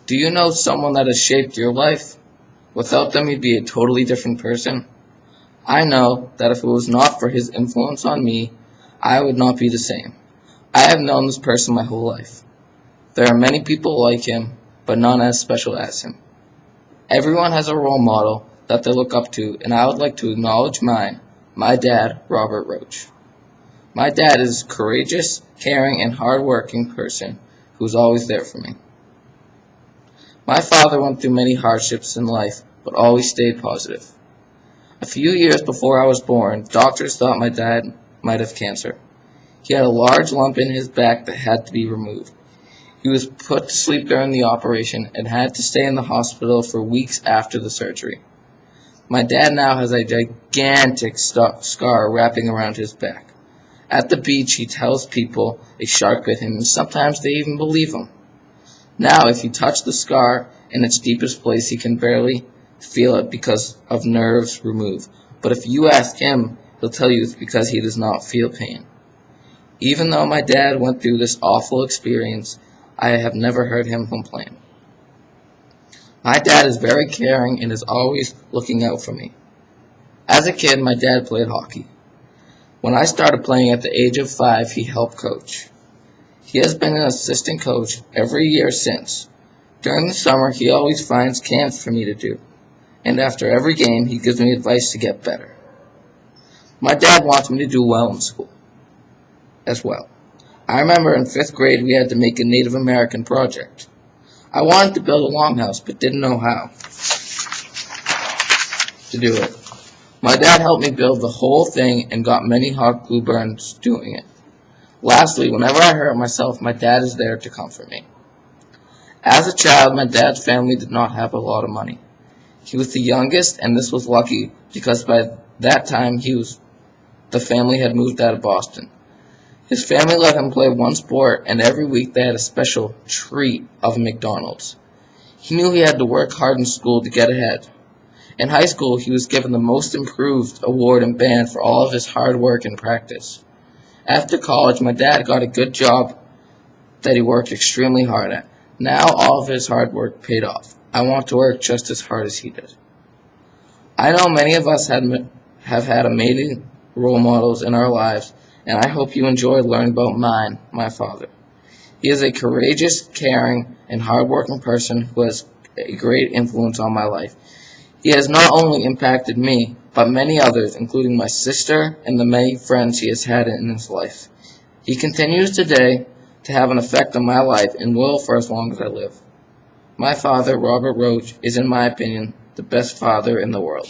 Do you know someone that has shaped your life? Without them, you'd be a totally different person. I know that if it was not for his influence on me, I would not be the same. I have known this person my whole life. There are many people like him, but none as special as him. Everyone has a role model that they look up to, and I would like to acknowledge mine, my dad, Robert Roach. My dad is a courageous, caring, and hard-working person who's always there for me. My father went through many hardships in life, but always stayed positive. A few years before I was born, doctors thought my dad might have cancer. He had a large lump in his back that had to be removed. He was put to sleep during the operation and had to stay in the hospital for weeks after the surgery. My dad now has a gigantic scar wrapping around his back. At the beach, he tells people a shark bit him, and sometimes they even believe him. Now, if you touch the scar in its deepest place, he can barely feel it because of nerves removed. But if you ask him, he'll tell you it's because he does not feel pain. Even though my dad went through this awful experience, I have never heard him complain. My dad is very caring and is always looking out for me. As a kid, my dad played hockey. When I started playing at the age of 5, he helped coach. He has been an assistant coach every year since. During the summer, he always finds camps for me to do. And after every game, he gives me advice to get better. My dad wants me to do well in school as well. I remember in 5th grade we had to make a Native American project. I wanted to build a longhouse, but didn't know how to do it. My dad helped me build the whole thing and got many hot glue burns doing it. Lastly, whenever I hurt myself, my dad is there to comfort me. As a child, my dad's family did not have a lot of money. He was the youngest, and this was lucky because by that time the family had moved out of Boston. His family let him play one sport, and every week they had a special treat of a McDonald's. He knew he had to work hard in school to get ahead. In high school, he was given the Most Improved award in band for all of his hard work and practice. After college, my dad got a good job that he worked extremely hard at. Now all of his hard work paid off. I want to work just as hard as he did. I know many of us have had amazing role models in our lives, and I hope you enjoyed learning about mine, my father. He is a courageous, caring, and hard-working person who has a great influence on my life. He has not only impacted me, but many others, including my sister and the many friends he has had in his life. He continues today to have an effect on my life and will for as long as I live. My father, Robert Roach, is, in my opinion, the best father in the world.